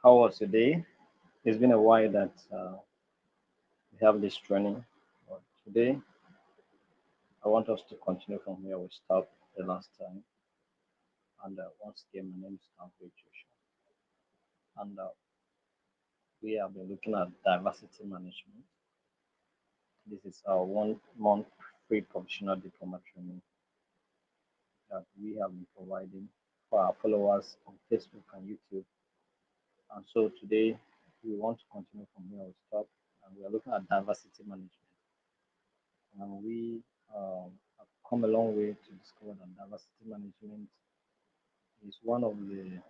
How was your day? It's been a while that we have this training. But today, I want us to continue from where we stopped the last time. And once again, my name is Stanley Joshua. And we have been looking at diversity management. This is our 1 month free professional diploma training that we have been providing for our followers on Facebook and YouTube. And so today, we want to continue from where we stopped. And we are looking at diversity management. And we have come a long way to discover that diversity management is one of the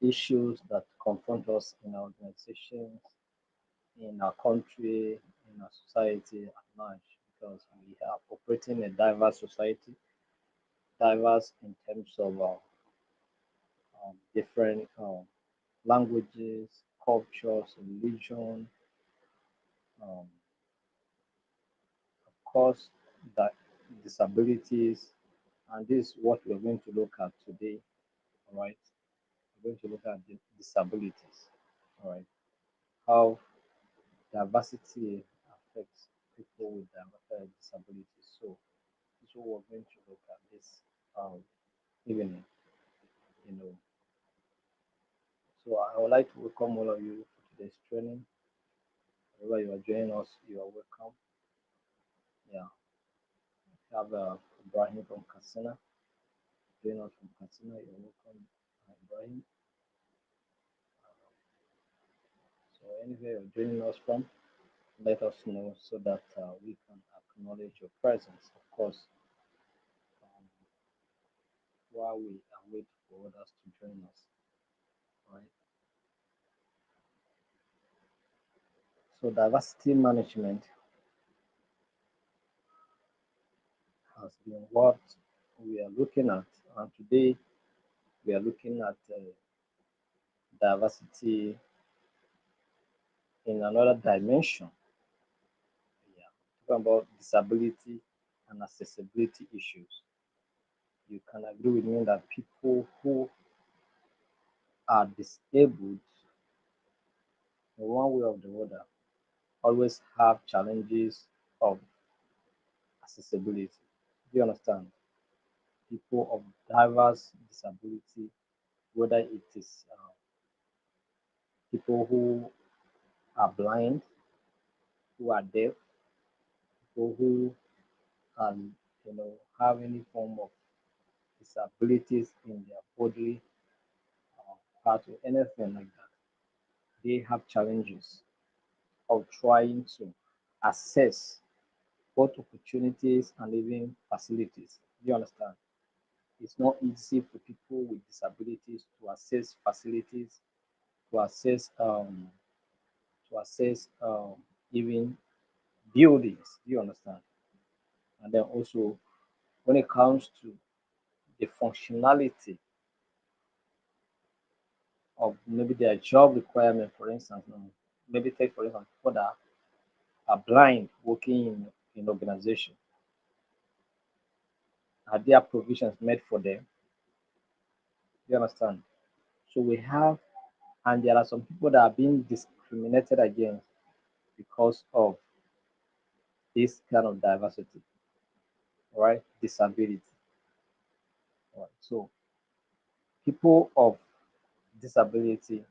issues that confront us in our organizations, in our country, in our society at large, because we are operating a diverse society, diverse in terms of different languages, cultures, religion, um, of course, that disabilities, and this is what we're going to look at today. All right, we're going to look at the disabilities. All right, how diversity affects people with disabilities. So this is what we're going to look at this um, evening. You know, so I would like to welcome all of you for today's training. Wherever you are joining us, you are welcome. Yeah, we have Ibrahim from Katsina. Joining us from Katsina, you're welcome, Ibrahim. So anywhere you're joining us from, let us know so that we can acknowledge your presence. Of course, um, while we await for others to join us. Right. So diversity management has been what we are looking at, and today we are looking at diversity in another dimension. Yeah, talking about disability and accessibility issues. You can agree with me that people who are disabled in one way or the other always have challenges of accessibility. Do you understand? People of diverse disability, whether it is people who are blind, who are deaf, people who can, have any form of disabilities in their body part or anything like that. They have challenges of trying to assess both opportunities and even facilities. Do you understand? It's not easy for people with disabilities to access facilities, to access even buildings. Do you understand? And then also when it comes to the functionality of maybe their job requirement, for instance, maybe take for instance people that are blind working in organization, are there provisions made for them? You understand? So we have, and there are some people that are being discriminated against because of this kind of diversity, right? Disability. Right? So people of disability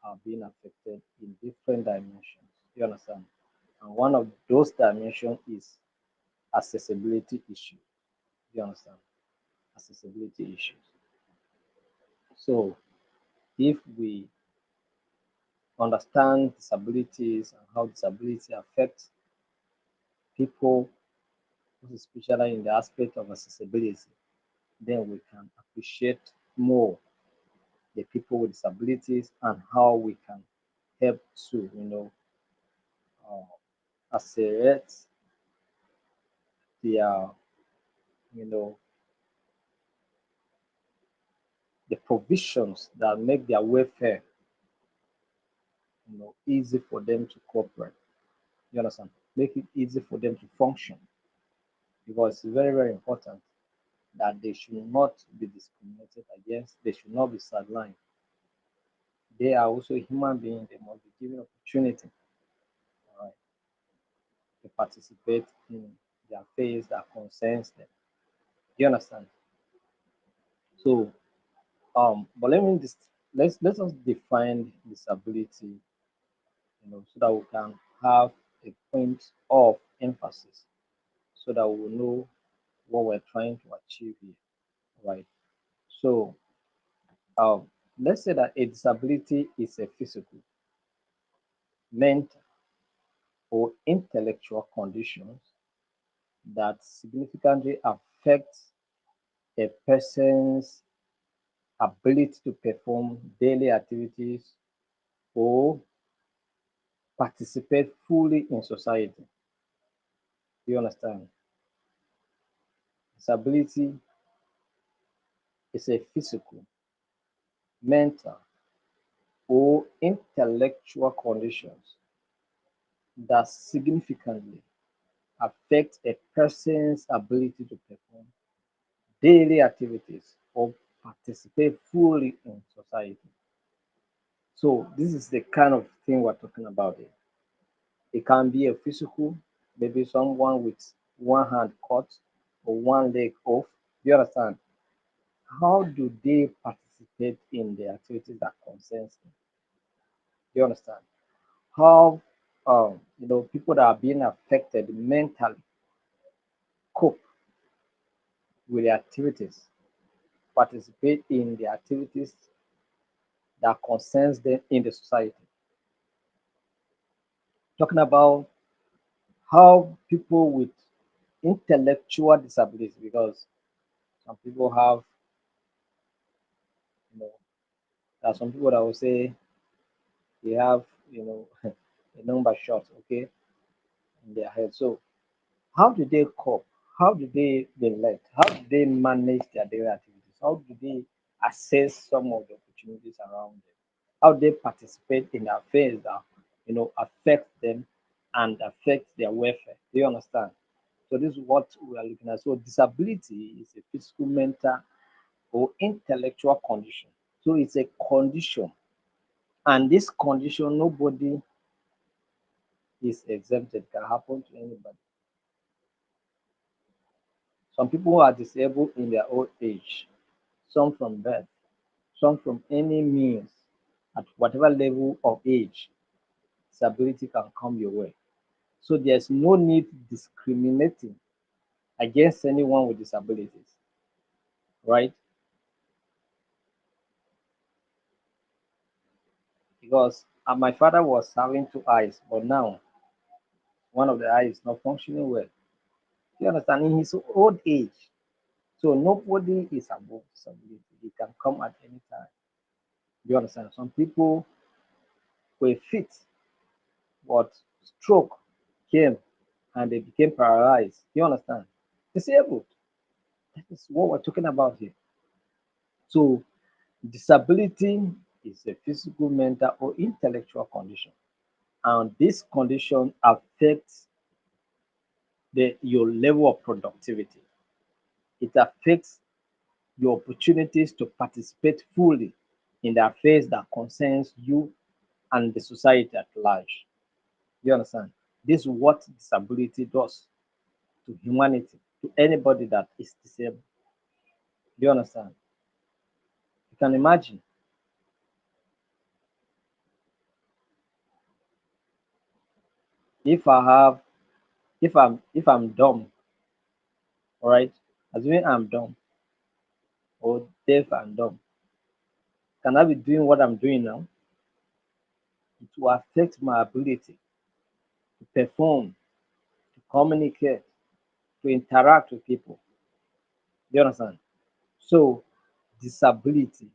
are being affected in different dimensions. You understand? And one of those dimensions is accessibility issues. You understand? Accessibility issues. So if we understand disabilities and how disability affects people, especially in the aspect of accessibility, then we can appreciate more the people with disabilities and how we can help to, accelerate their, you know, the provisions that make their welfare, easy for them to cooperate. You understand? Make it easy for them to function because it's very, very important that they should not be discriminated against, they should not be sidelined. They are also human beings, they must be given opportunity, right, to participate in the affairs that concerns them. Do you understand? So, but let us define disability, so that we can have a point of emphasis, so that we will know what we're trying to achieve here, right? So, um, let's say that a disability is a physical, mental, or intellectual conditions that significantly affects a person's ability to perform daily activities or participate fully in society. Do you understand? Disability is a physical, mental, or intellectual conditions that significantly affect a person's ability to perform daily activities or participate fully in society. So this is the kind of thing we're talking about here. It can be a physical, maybe someone with one hand cut or one leg off. Do you understand? How do they participate in the activities that concerns them? Do you understand? How people that are being affected mentally cope with the activities, participate in the activities that concerns them in the society. Talking about how people with intellectual disabilities, because some people have, you know, there are some people that will say they have, a number shot, okay, in their head. So how do they cope? How do they relate? How do they manage their daily activities? How do they assess some of the opportunities around them? How do they participate in affairs that affect them and affect their welfare? Do you understand? So this is what we are looking at. So disability is a physical, mental, or intellectual condition. So it's a condition, and this condition nobody is exempted. It can happen to anybody. Some people are disabled in their old age, some from birth, some from any means. At whatever level of age, disability can come your way. So there's no need discriminating against anyone with disabilities, right? Because my father was having two eyes, but now one of the eyes is not functioning well. You understand? In his old age, so nobody is above disability. It can come at any time. You understand? Some people were fit, but stroke came and they became paralyzed. You understand? Disabled. That is what we're talking about here. So disability is a physical, mental, or intellectual condition. And this condition affects your level of productivity. It affects your opportunities to participate fully in the affairs that concerns you and the society at large. You understand? This is what disability does to humanity, to anybody that is disabled. Do you understand? You can imagine if I have, if I'm dumb, all right, assuming I'm dumb or deaf and dumb, can I be doing what I'm doing now? It will affect my ability to perform, to communicate, to interact with people. Do you understand? So disability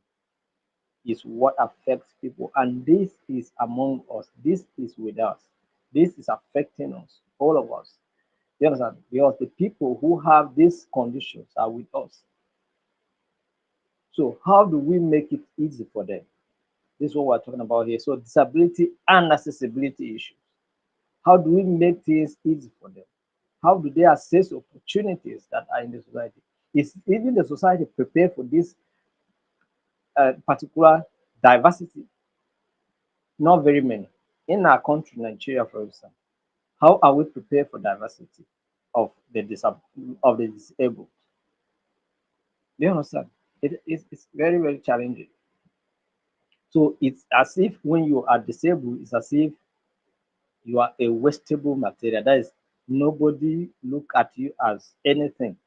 is what affects people, and this is among us. This is with us. This is affecting us, all of us. You understand? Because the people who have these conditions are with us. So how do we make it easy for them? This is what we're talking about here. So disability and accessibility issues. How do we make things easy for them? How do they access opportunities that are in the society? Is even the society prepared for this particular diversity? Not very many. In our country, Nigeria, for instance, how are we prepared for diversity of of the disabled? Do you understand? It's very, very challenging. So it's as if when you are disabled, it's as if you are a wastable material. That is, nobody look at you as anything.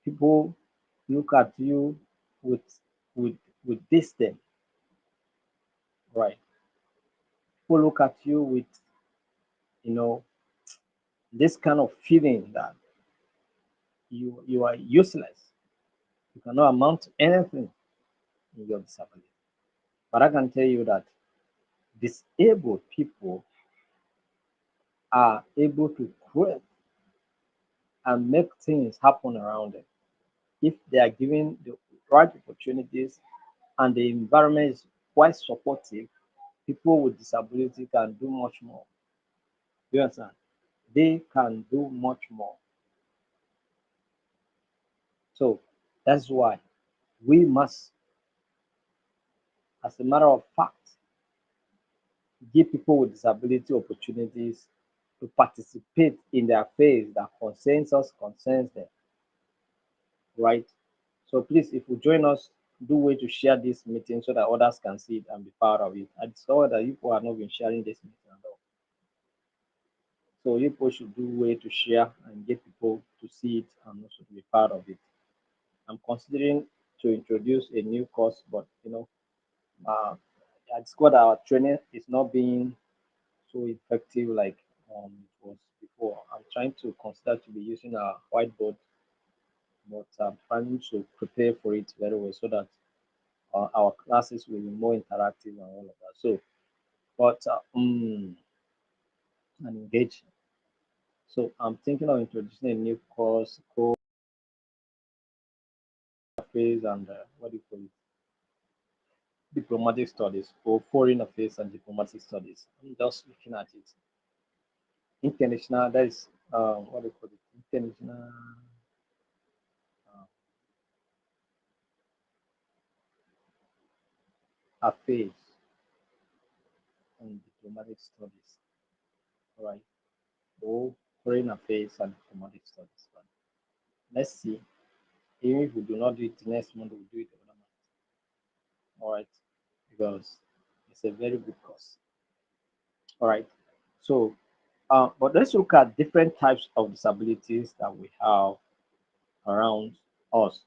People look at you with with with disdain, right? People look at you with you know this kind of feeling that you are useless. You cannot amount to anything in your disability. But I can tell you that disabled people are able to create and make things happen around them if they are given the right opportunities and the environment is quite supportive. People with disability can do much more. You understand? They can do much more. So that's why we must, as a matter of fact, give people with disability opportunities to participate in the affairs that concerns them, right? So please, if you join us, do way to share this meeting so that others can see it and be part of it. I discovered that people have not been sharing this meeting at all. So you people should do way to share and get people to see it and also to be part of it. I'm considering to introduce a new course, but uh, I discovered that our training is not being so effective like it was before. I'm trying to consider to be using a whiteboard, but I'm trying to prepare for it very well so that our classes will be more interactive and all of that. So, but and engaging. So I'm thinking of introducing a new course called Affairs and what do you call it? Diplomatic Studies or Foreign Affairs and Diplomatic Studies. I'm just looking at it. International, that is what do you call it? International uh, Affairs and Diplomatic Studies, right? Or Foreign Affairs and Diplomatic Studies. But let's see. Even if we do not do it next month, we'll do it another month. All right, because it's a very good course. All right. So, but let's look at different types of disabilities that we have around us.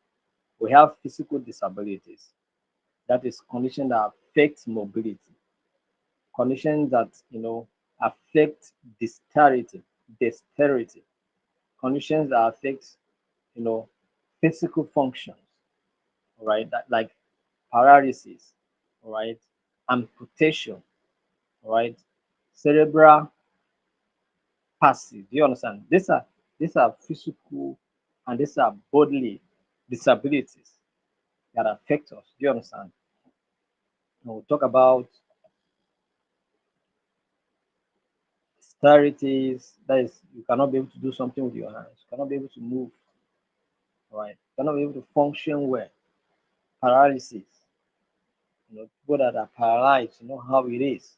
We have physical disabilities. That is condition that affects mobility. Conditions that affect dexterity. Conditions that affect you know physical functions. All right, that like paralysis. All right, amputation. All right, cerebral passive. Do you understand? These are physical and these are bodily disabilities that affect us. Do you understand? And we'll talk about disparities. That is, you cannot be able to do something with your hands. You cannot be able to move. Right? You cannot be able to function well. Paralysis. People that are paralyzed, you know how it is.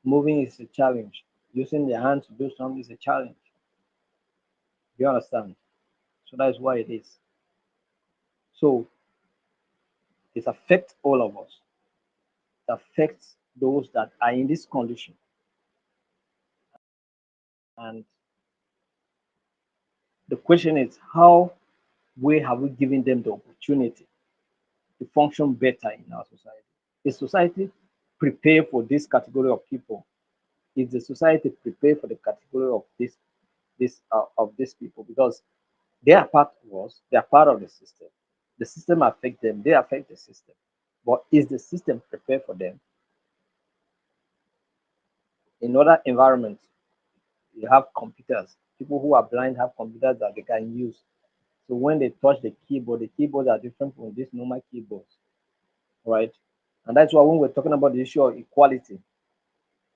Moving is a challenge. Using the hands to do something is a challenge. Do you understand? So that is why it is. So it affects all of us. It affects those that are in this condition. And the question is, how we have we given them the opportunity to function better in our society? Is society prepared for this category of people? Is the society prepared for the category of these people? Because they are part of us, they are part of the system. The system affects them, they affect the system. But is the system prepared for them? In other environments, you have computers. People who are blind have computers that they can use. So when they touch the keyboards are different from these normal keyboards, right? And that's why when we're talking about the issue of equality,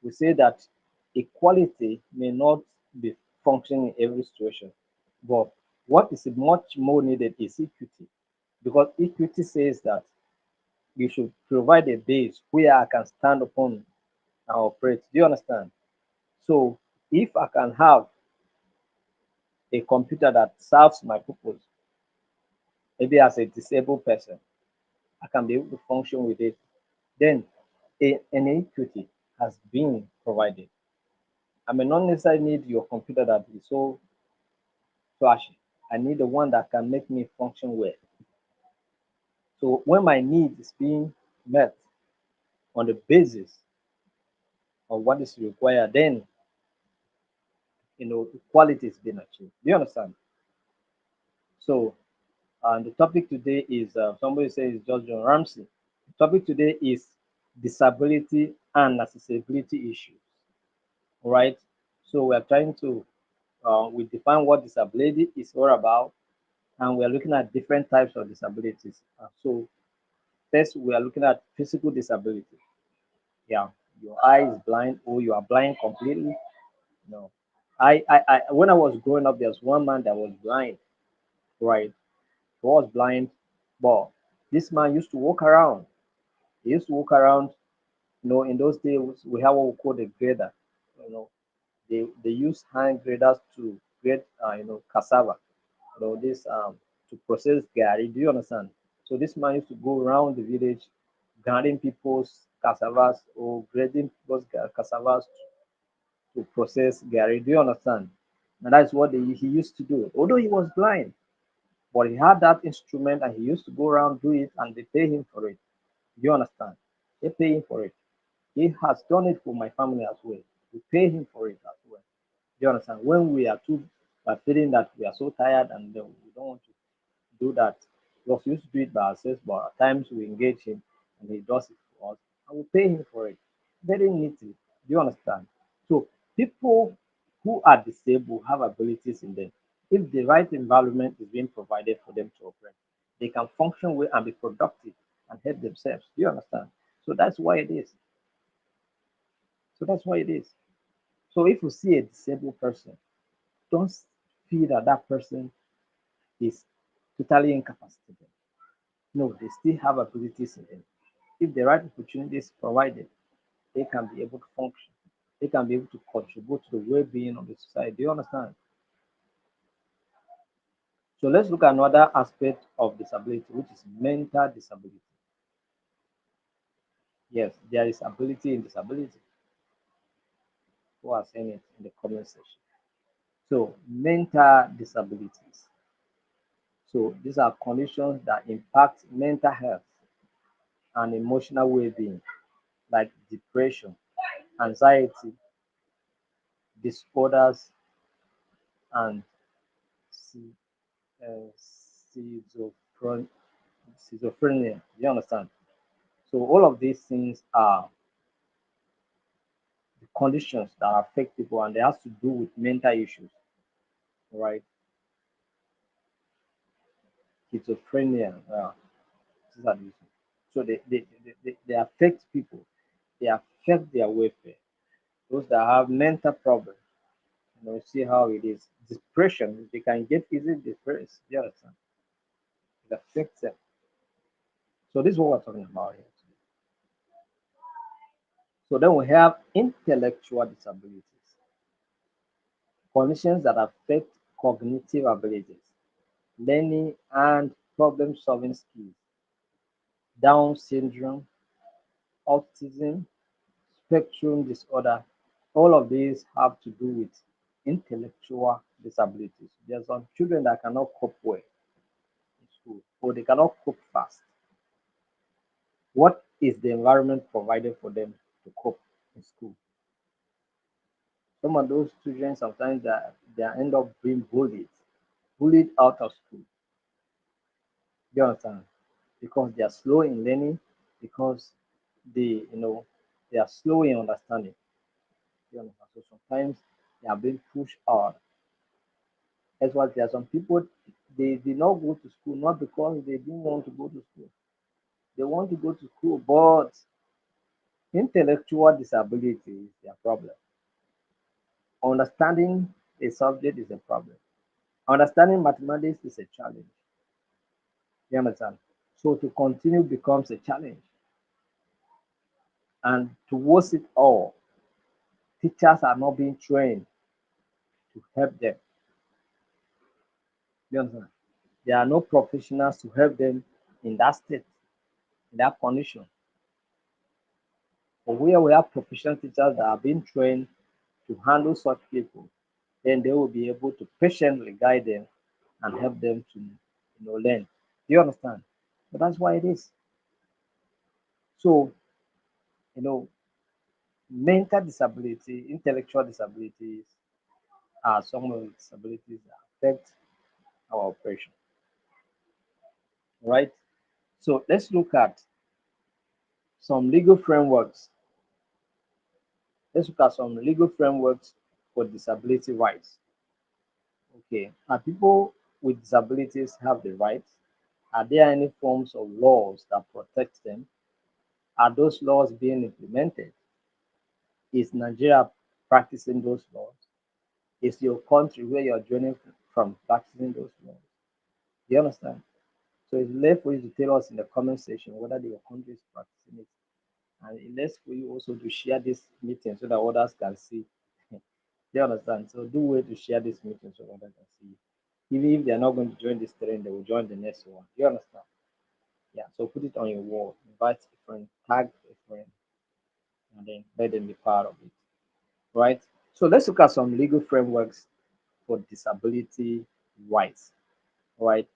we say that equality may not be functioning in every situation, but What is much more needed is equity, because equity says that you should provide a base where I can stand upon and operate. Do you understand? So if I can have a computer that serves my purpose, maybe as a disabled person, I can be able to function with it, then an equity has been provided. I may not necessarily need your computer that is so flashy. I need the one that can make me function well. So when my need is being met on the basis of what is required, then equality is being achieved. Do you understand? So and the topic today is somebody says George John Ramsey. The topic today is disability and accessibility issues. All right. So we are trying to we define what disability is all about, and we are looking at different types of disabilities. So first, we are looking at physical disability. Yeah, your eye is blind or you are blind completely. No, I when I was growing up, there was one man that was blind. Right, he was blind, but this man used to walk around. He used to walk around. In those days we have what we call the grader. You know, they use hand graders to grade, cassava. This to process gari. Do you understand? So this man used to go around the village, grading people's cassavas or grading people's cassavas to process gari. Do you understand? And that's what he used to do. Although he was blind, but he had that instrument and he used to go around do it and they pay him for it. Do you understand? They pay him for it. He has done it for my family as well. We pay him for it as well. Do you understand? When we are too feeling that we are so tired and we don't want to do that, because we used to do it by ourselves, but at times we engage him and he does it for us and we pay him for it very neatly. Do you understand? So people who are disabled have abilities in them. If the right environment is being provided for them to operate, they can function well and be productive and help themselves. Do you understand? So that's why it is. So that's why it is. So if you see a disabled person, don't feel that that person is totally incapacitated. No, they still have abilities in them. If the right opportunities provided, they can be able to function. They can be able to contribute to the well-being of the society. Do you understand? So let's look at another aspect of disability, which is mental disability. Yes, there is ability in disability. Who are saying it in the comment section? So mental disabilities. So these are conditions that impact mental health and emotional well-being, like depression, anxiety, disorders, and schi- schizophren- schizophrenia. You understand? So all of these things are the conditions that affect people, and they have to do with mental issues, right? Schizophrenia. These are the issues. So they affect people. They affect their welfare. Those that have mental problems, see how it is. Depression, they can get easily depressed. You understand? It affects them. So this is what we're talking about here. So then we have intellectual disabilities, conditions that affect cognitive abilities, learning and problem solving skills, Down syndrome, autism, spectrum disorder. All of these have to do with intellectual disabilities. There are some children that cannot cope well in school or they cannot cope fast. What is the environment provided for them to cope in school? Some of those children sometimes they end up being bullied out of school. You understand? Because they are slow in learning, because they you know they are slow in understanding. You understand? So sometimes they are being pushed out. That's why there are some people they did not go to school not because they didn't want to go to school. They want to go to school, but intellectual disability is their problem. Understanding a subject is a problem. Understanding mathematics is a challenge. You understand? So to continue becomes a challenge. And towards it all, teachers are not being trained to help them. You understand? There are no professionals to help them in that state, in that condition. But where we have professional teachers that are being trained to handle such people, then they will be able to patiently guide them and help them to learn. Do you understand? But that's why it is. So, you know, mental disability, intellectual disabilities are some of the disabilities that affect our operation. Right? So let's look at some legal frameworks. Let's look at some legal frameworks for disability rights. Okay. Are people with disabilities have the rights? Are there any forms of laws that protect them? Are those laws being implemented? Is Nigeria practicing those laws? Is your country where you're joining from practicing those laws? Do you understand? So it's left for you to tell us in the comment section whether your country is practicing it. And it's left for you also to share this meeting so that others can see. Do you understand? So do way to share this meeting so others can see. Even if they're not going to join this trend, they will join the next one. Do you understand? Yeah. So put it on your wall, invite a friend, tag a friend, and then let them be part of it. Right? So let's look at some legal frameworks for disability rights. Right?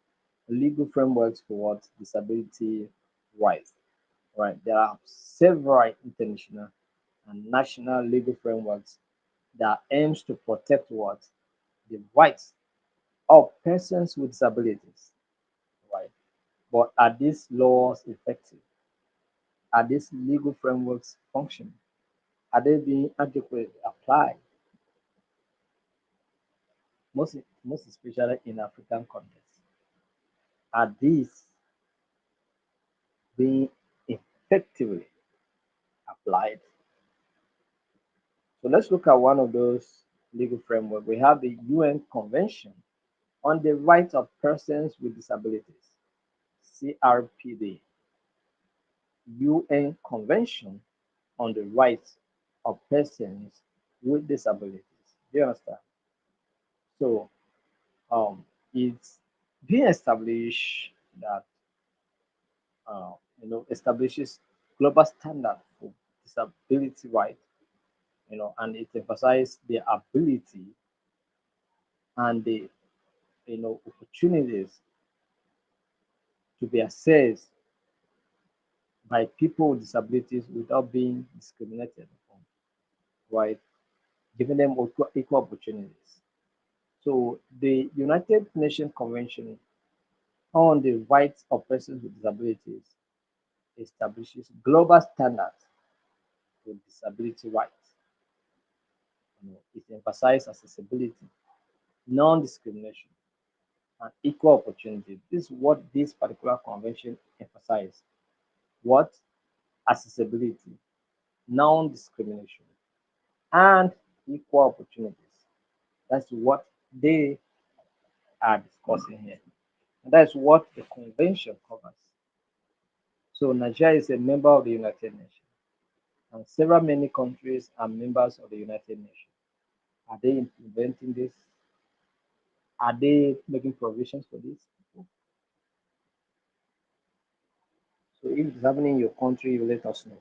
Legal frameworks for what? Disability rights. Right? There are several international and national legal frameworks that aims to protect what? The rights of persons with disabilities. Right? But are these laws effective? Are these legal frameworks functioning? Are they being adequately applied? Most especially in African contexts. Are these being effectively applied? So let's look at one of those legal framework. We have the UN Convention on the Rights of Persons with Disabilities, CRPD. UN Convention on the Rights of Persons with Disabilities. Do you understand? So it's being established that establishes global standard for disability rights, and it emphasizes the ability and the opportunities to be assessed by people with disabilities without being discriminated upon, right? Giving them equal opportunities. So the United Nations Convention on the Rights of Persons with Disabilities establishes global standards for disability rights. It emphasizes accessibility, non-discrimination, and equal opportunity. This is what this particular convention emphasizes. What? Accessibility, non-discrimination, and equal opportunities. That's what they are discussing here. And that's what the convention covers. So Nigeria is a member of the United Nations, and several many countries are members of the United Nations. Are they implementing this? Are they making provisions for this? So if it's happening in your country, you let us know.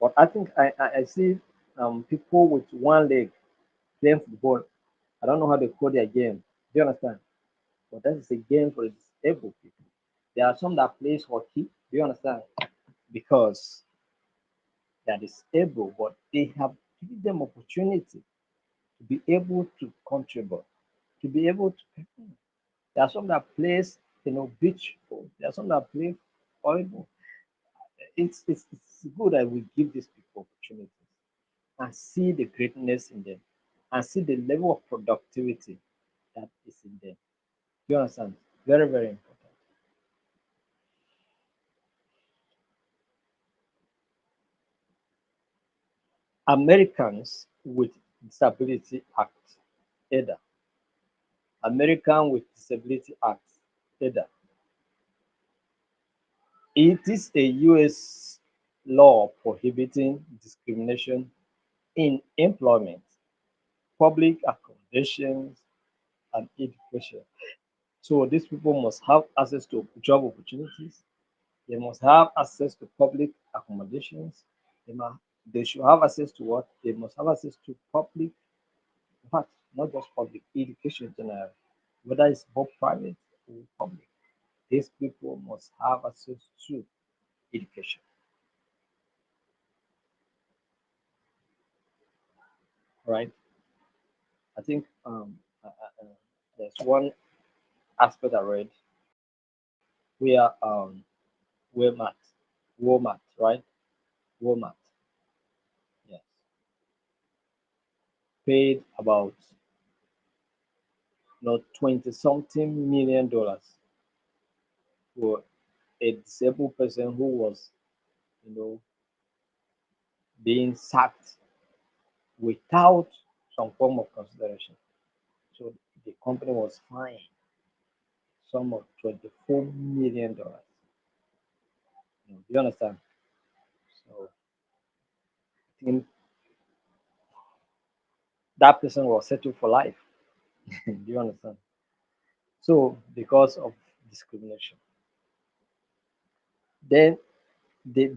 But I think I see people with one leg playing football. I don't know how they call their game. Do you understand? But that is a game for disabled people. There are some that plays hockey. Do you understand? Because they are disabled, but they have given them opportunity to be able to contribute, to be able to perform. There are some that plays, beach. There are some that play volleyball. It's good that we give these people opportunities and see the greatness in them and see the level of productivity that is in them. Do you understand? Very, very important. Americans with Disability Act, EDA, American with Disability Act, EDA. It is a US law prohibiting discrimination in employment, public accommodations, and education. So these people must have access to job opportunities. They must have access to public accommodations. They should have access to what? They must have access to public, in fact, not just public, education generally, whether it's both private or public. These people must have access to education, right? I think there's one aspect I read where Walmart, Walmart, right? Walmart, yes, paid about 20 something $million for a disabled person who was, you know, being sacked without some form of consideration. So the company was fined some of $24 million. Do you understand? So I think that person was settled for life. Do you understand? So because of discrimination. Then the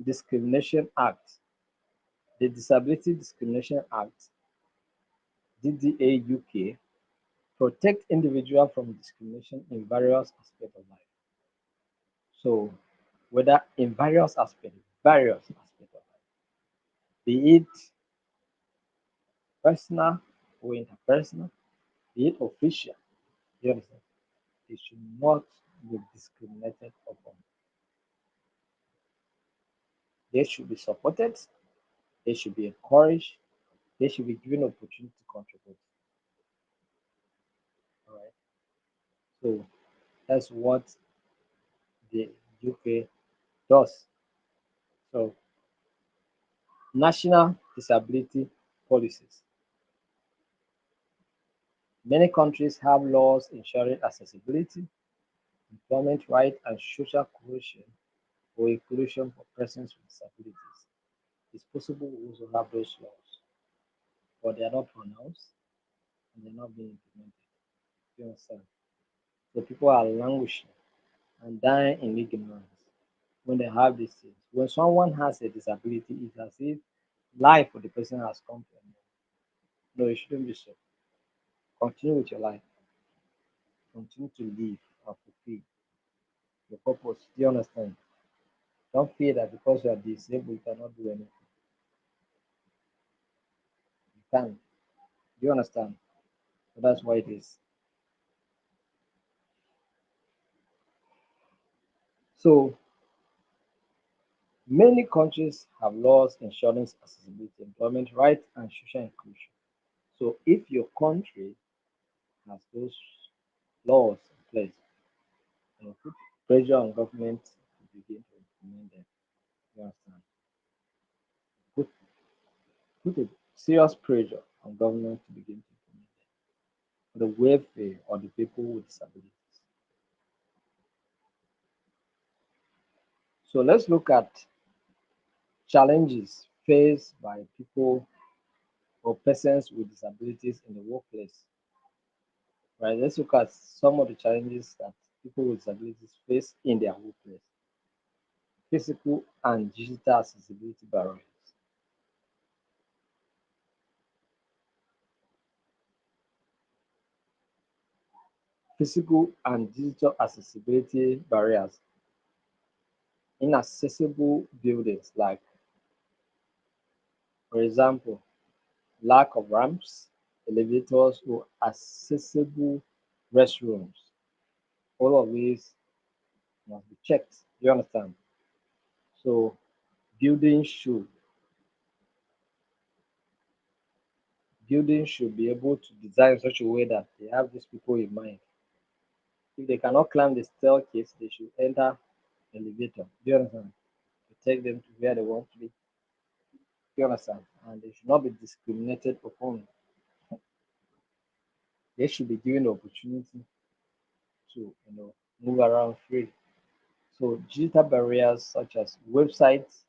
Discrimination Act, the Disability Discrimination Act, DDA UK, protect individuals from discrimination in various aspects of life. So whether in various aspects of life, be it personal or interpersonal, be it official, you understand? They should not be discriminated upon. They should be supported, they should be encouraged, they should be given opportunity to contribute. All right. So that's what the UK does. So national disability policies. Many countries have laws ensuring accessibility, employment rights, and social cohesion or inclusion for persons with disabilities. It's possible we also have those laws, but they are not pronounced and they're not being implemented. You understand? So people are languishing and dying in ignorance when they have these things. When someone has a disability, it's as if life for the person has come to an end. No, it shouldn't be so. Continue with your life. Continue to live and fulfill your purpose. Do you understand? Don't feel that because you are disabled, you cannot do anything. You can. Do you understand? So that's why it is. So many countries have laws ensuring accessibility, employment rights, and social inclusion. So if your country has those laws in place, put pressure on government to begin to implement them. You understand? Put put a serious pressure on government to begin to implement them for the welfare of the people with disabilities. So let's look at challenges faced by people or persons with disabilities in the workplace. Right? Let's look at some of the challenges that people with disabilities face in their workplace. Physical and digital accessibility barriers. Physical and digital accessibility barriers. Inaccessible buildings, like, for example, lack of ramps, elevators, or accessible restrooms. All of these must be checked. You understand? So buildings should buildings should be able to design in such a way that they have these people in mind. If they cannot climb the staircase, they should enter elevator. Do you understand? To take them to where they want to be. You understand? and they should not be discriminated upon. They should be given the opportunity to move around free. So digital barriers such as websites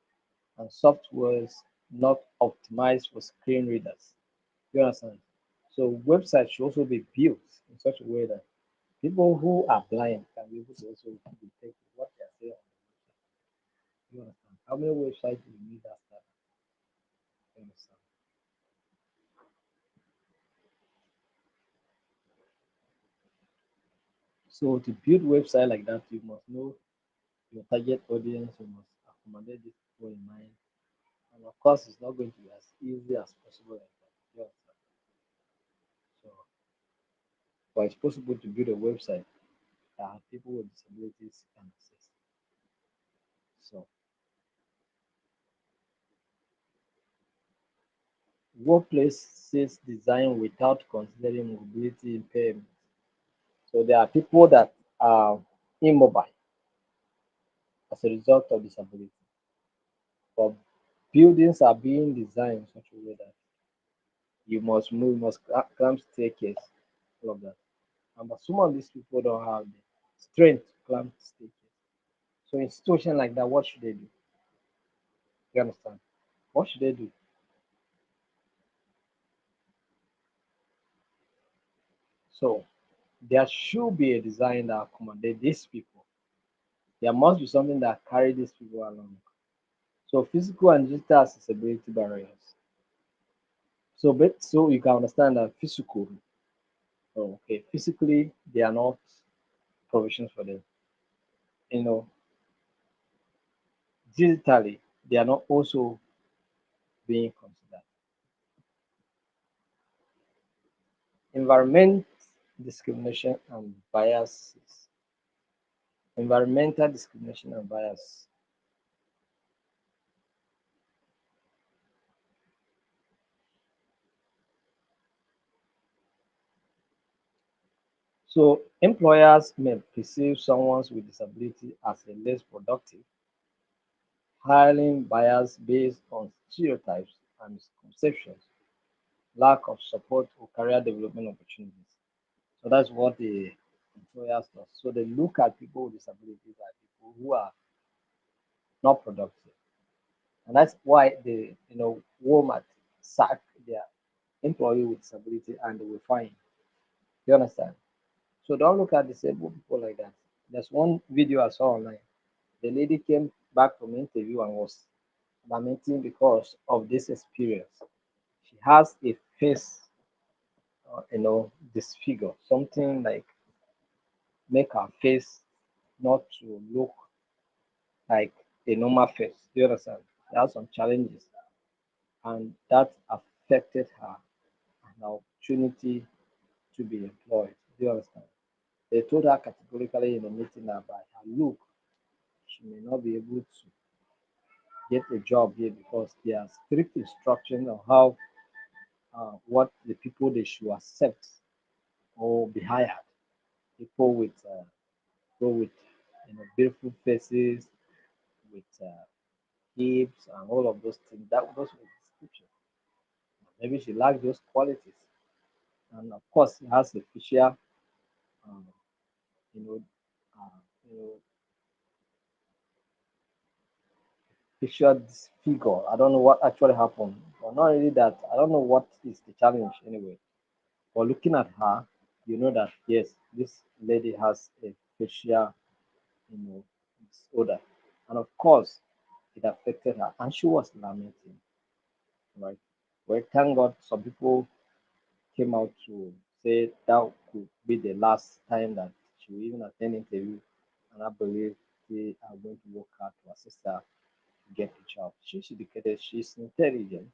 and softwares not optimized for screen readers. You understand? So websites should also be built in such a way that people who are blind can be able to also detect what they are saying on the website. You understand? How many websites do you need that stuff? You understand? So to build website like that, you must know your target audience, you must accommodate these people in mind. And of course, it's not going to be as easy as possible like that. You understand? So, but it's possible to build a website that people with disabilities can access. So, workplaces design without considering mobility impairment. So, there are people that are immobile as a result of disability, but buildings are being designed in such a way that you must move, you must climb staircase, all of that. And but some of these people don't have the strength to climb staircase. So, in situation like that, what should they do? You understand? What should they do? So, there should be a design that accommodate these people. There must be something that carry these people along. So physical and digital accessibility barriers. So so you can understand that physical, okay, physically they are not provisions for them. You know, digitally they are not also being considered. Environment discrimination and biases. Environmental discrimination and bias. So employers may perceive someone with disability as a less productive, hiring bias based on stereotypes and misconceptions, lack of support or career development opportunities. So that's what the employers do. So they look at people with disabilities as people who are not productive. And that's why they, Walmart sack their employee with disability and they will fine. You understand? So don't look at disabled people like that. There's one video I saw online. The lady came back from interview and was lamenting because of this experience. She has a face, disfigure, something like make her face not to look like a normal face. Do you understand? There are some challenges, and that affected her and her opportunity to be employed. Do you understand? They told her categorically in the meeting that by her look, she may not be able to get a job here because there are strict instructions on how what the people they should accept or be hired. People with beautiful faces, with hips and all of those things. That those were the description. Maybe she lacks those qualities, and of course, she has a facial, um, you know, uh, you know, facial disfigure. I don't know what actually happened, but not really that. I don't know what is the challenge anyway. But looking at her, you know that yes, this lady has a facial, disorder, and of course, it affected her, and she was lamenting, right? Well, thank God, some people came out to say that could be the last time that she will even attend interview, and I believe they are going to work hard to assist her to get the job. She's educated, she's intelligent,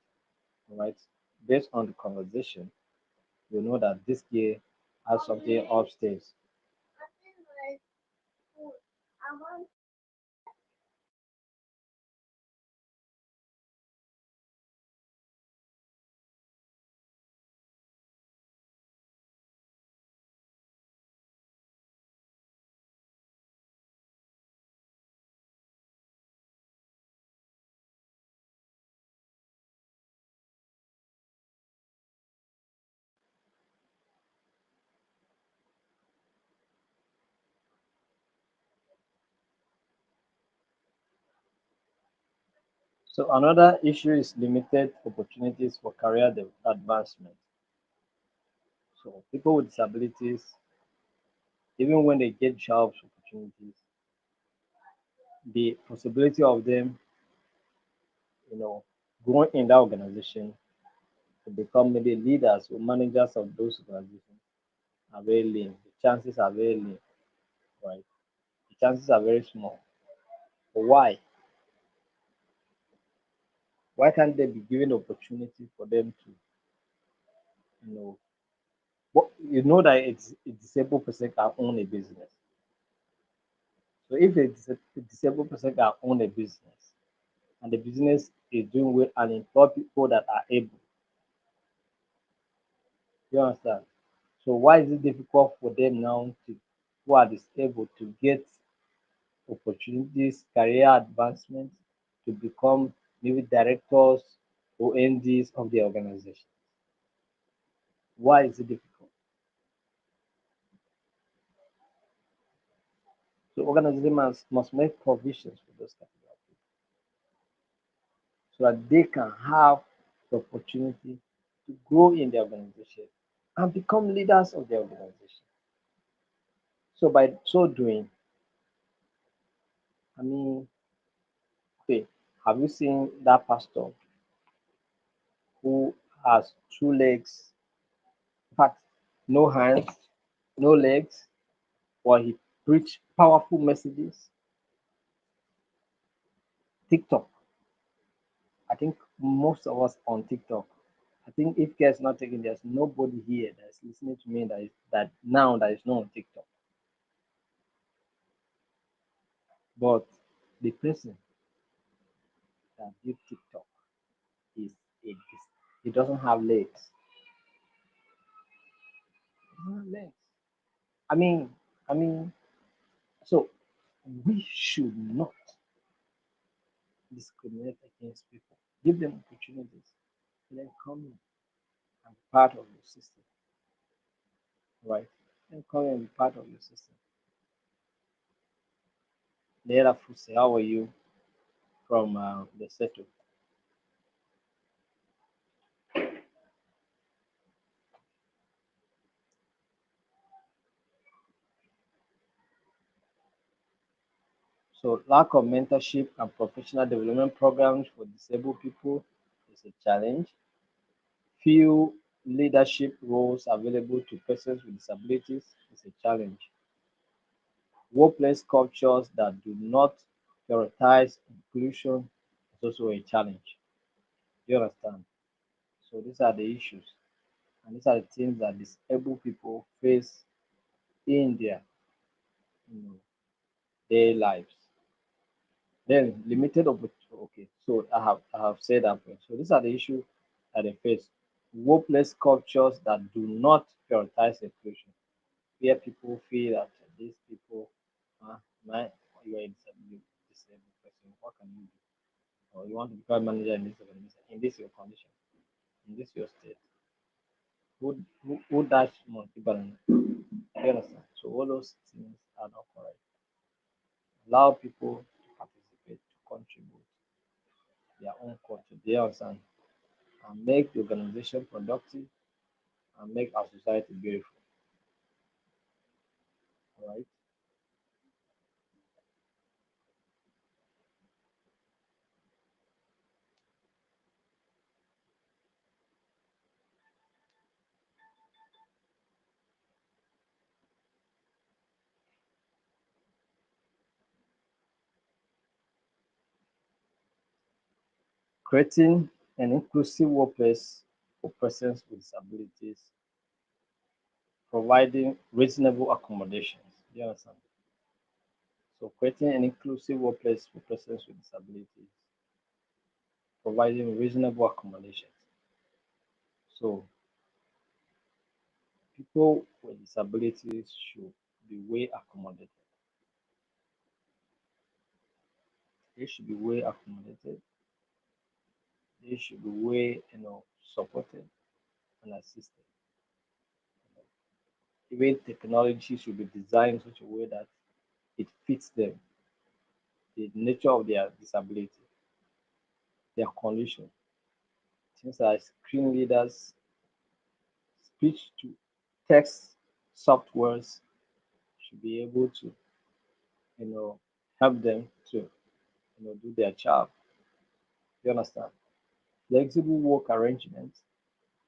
right? Based on the conversation, you know that this girl has something upstairs. So another issue is limited opportunities for advancement. So people with disabilities, even when they get jobs opportunities, the possibility of them, you know, growing in that organization to become maybe leaders or managers of those organizations are very lean. The chances are very lean, right? The chances are very small. But why? Why can't they be given opportunity for them to, you know, what you know that a disabled person can own a business. So if a disabled person can own a business and the business is doing well and employ people that are able, you understand? So why is it difficult for them now to who are disabled to get opportunities, career advancement to become maybe directors or MDs of the organization? Why is it difficult? So organization must make provisions for those categories so that they can have the opportunity to grow in the organization and become leaders of the organization. So by so doing, I mean, okay, have you seen that pastor who has two legs, in fact, no hands, no legs, while he preach powerful messages? TikTok. I think most of us on TikTok. I think if care is not taken, there's nobody here that's listening to me that now that is not on TikTok. But the person that built TikTok is he doesn't have legs. He doesn't have legs. I mean, I mean, so we should not discriminate against people. Give them opportunities. Let them come in and be part of your system, right? Let them come in and be part of your system. Leila Fuse, how are you from the settle? So lack of mentorship and professional development programs for disabled people is a challenge. Few leadership roles available to persons with disabilities is a challenge. Workplace cultures that do not prioritize inclusion is also a challenge. Do you understand? So these are the issues and these are the things that disabled people face in their you know, daily lives. Then limited opportunity. Okay, so I have said that point. So these are the issues that they face. Workplace cultures that do not prioritize inclusion, where people feel that these people, ah, my, you are a disabled person, what can you do? Or you want to become manager in this organization, in this your condition, in this your state. Who dash monkey banana? You understand? So all those things are not correct. Allow people to participate, to contribute their own culture. Do you understand? And make the organization productive and make our society beautiful. All right. Creating an inclusive workplace for persons with disabilities, providing reasonable accommodations. Do you understand? So creating an inclusive workplace for persons with disabilities, providing reasonable accommodations. So people with disabilities should be way accommodated. They should be way accommodated. They should be way, supported and assisted. Even technology should be designed in such a way that it fits them, the nature of their disability. their condition. Things like screen readers, speech to text softwares should be able to, you know, help them to, do their job. You understand? Flexible work arrangements,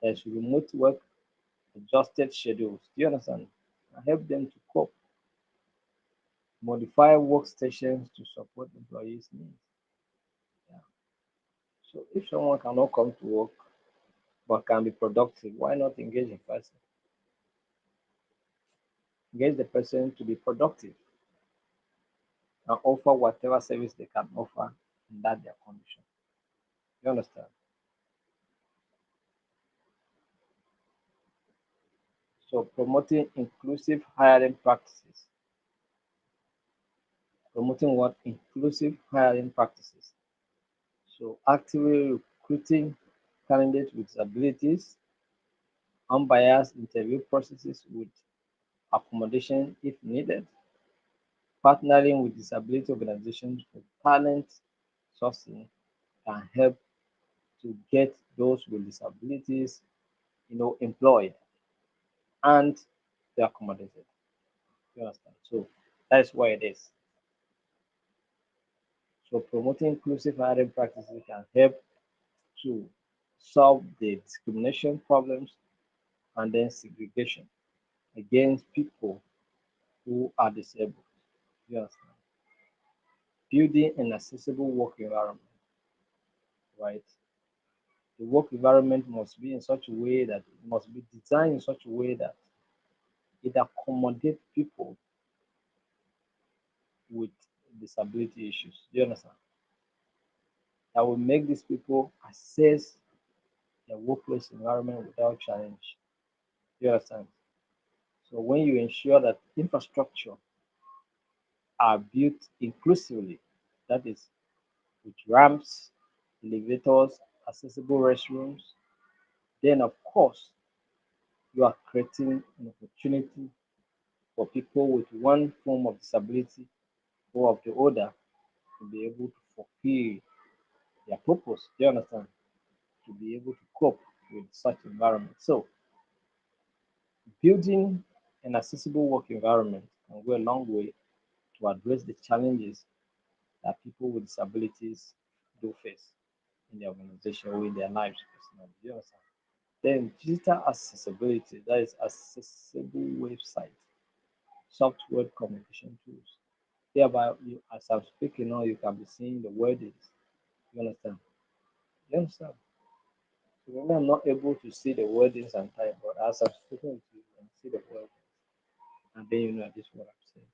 there's remote work, adjusted schedules. Do you understand? And help them to cope. Modify workstations to support employees' needs. Yeah. So if someone cannot come to work but can be productive, why not engage the person? Engage the person to be productive and offer whatever service they can offer in that their condition. You understand? So promoting inclusive hiring practices. Promoting what? Inclusive hiring practices. So actively recruiting candidates with disabilities, unbiased interview processes with accommodation if needed, partnering with disability organizations for talent sourcing can help to get those with disabilities, employed and be accommodated. You understand? So that's why it is. So promoting inclusive hiring practices can help to solve the discrimination problems and then segregation against people who are disabled. You understand? Building an accessible work environment, right? The work environment must be in such a way that it must be designed in such a way that it accommodates people with disability issues. Do you understand? That will make these people access their workplace environment without challenge. Do you understand? So when you ensure that infrastructure are built inclusively, that is with ramps, elevators, accessible restrooms, then of course you are creating an opportunity for people with one form of disability or of the other to be able to fulfill their purpose. Do you understand? To be able to cope with such environment. So building an accessible work environment can go a long way to address the challenges that people with disabilities do face in their organization or in their lives personally. Do you understand? Then digital accessibility, that is accessible website, software communication tools. Thereby, as I'm speaking now, you can be seeing the wordings. You understand? You understand? So maybe I'm not able to see the wordings and type, but as I'm speaking to you, you can see the wordings. And then you know this is what I'm saying.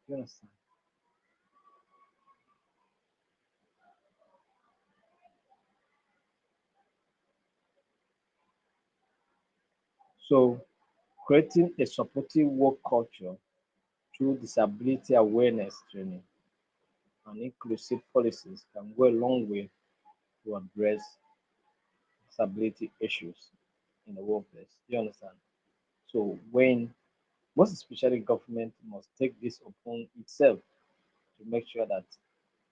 You understand? So creating a supportive work culture through disability awareness training and inclusive policies can go a long way to address disability issues in the workplace. You understand? So when most especially government must take this upon itself to make sure that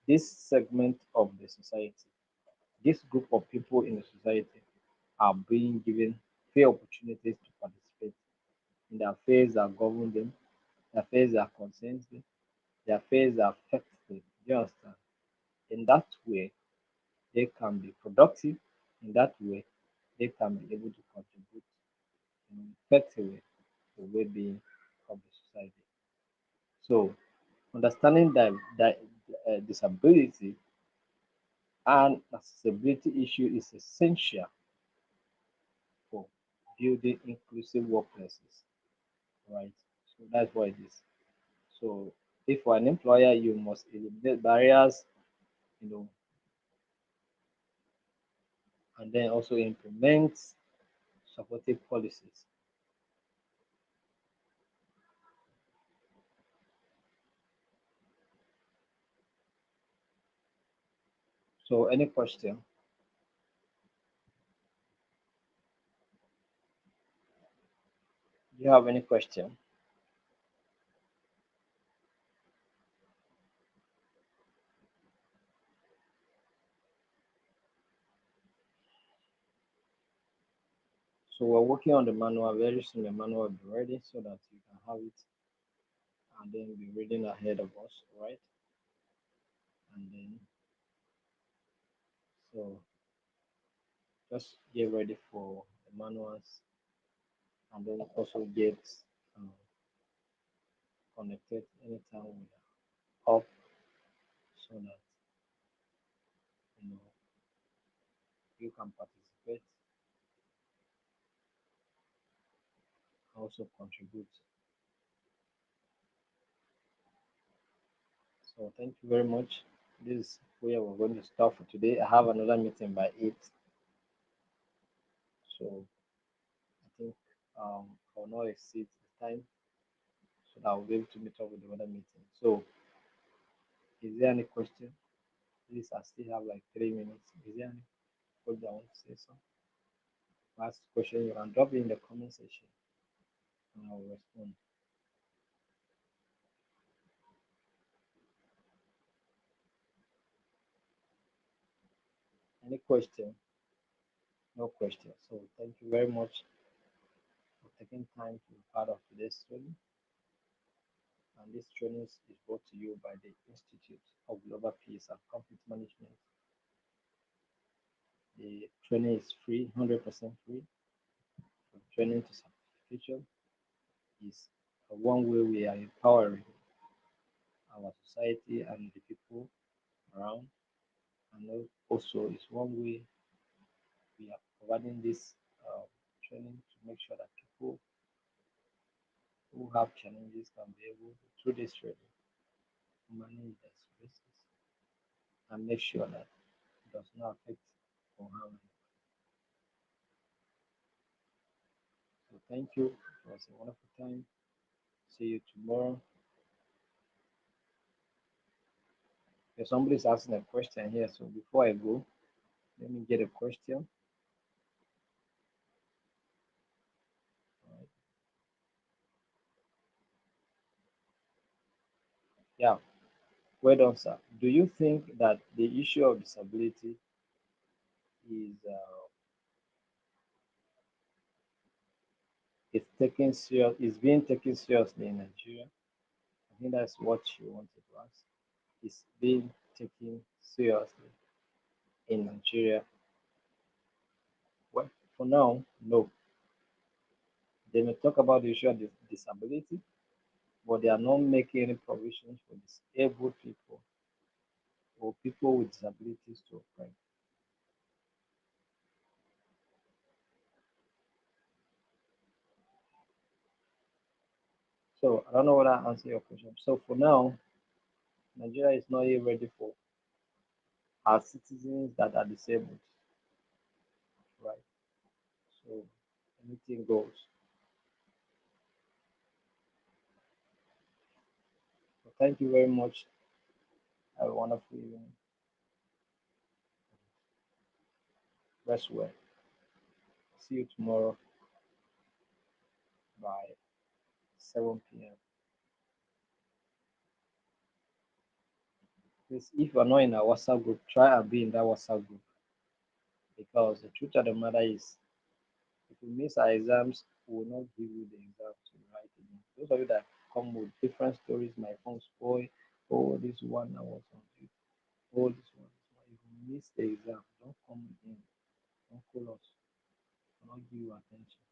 this segment of the society, this group of people in the society are being given fair opportunities to participate in the affairs that govern them, the affairs that concern them, the affairs that affect them. You understand? In that way, they can be productive. In that way, they can be able to contribute effectively to the well-being of the society. So, understanding that disability and accessibility issue is essential for building inclusive workplaces, right? So that's what it is. So if for an employer, you must eliminate barriers, you know, and then also implement supportive policies. So any question? Do you have any question? So we're working on the manual. Very soon the manual will be ready so that you can have it and then be reading ahead of us, right? And then so just get ready for the manuals and then also get um, connected anytime we are up so that you know you can participate, also contribute. So thank you very much. This is where we're going to stop for today. I have another meeting by 8. So I think I'll not exceed the time so that I'll be able to meet up with the other meeting. So is there any question? Please, I still have like 3 minutes. Is there any question I want to say something? Last question, you can drop it in the comment section and I'll respond. Any question? No question. So thank you very much for taking time to be part of today's training. And this training is brought to you by the Institute of Global Peace and Conflict Management. The training is free, 100% free. From training to certification is one way we are empowering our society and the people around. And also, it's one way we are providing this training to make sure that people who have challenges can be able to, through this training, manage their stresses and make sure that it does not affect or harm. So thank you. It was a wonderful time. See you tomorrow. If somebody's asking a question here, so before I go, let me get a question. All right. Yeah, well done, sir. Do you think that the issue of disability is being taken seriously in Nigeria? I think that's what you wanted to ask. Is being taken seriously in Nigeria? Well, for now, no. They may talk about the issue of disability, but they are not making any provisions for disabled people or people with disabilities to operate. So I don't know whether I answer your question. So for now, Nigeria is not yet ready for our citizens that are disabled, right? So anything goes. So thank you very much. Have a wonderful evening. Rest well. See you tomorrow by 7 p.m. Please, if you're not in our WhatsApp group, try and be in that WhatsApp group because the truth of the matter is, if you miss our exams, we will not give you the exam to write again. Those of you that come with different stories, my phone spoiled, oh, this one I was on it, oh, this one. If you miss the exam, don't come again. Don't call us. We'll not give you attention.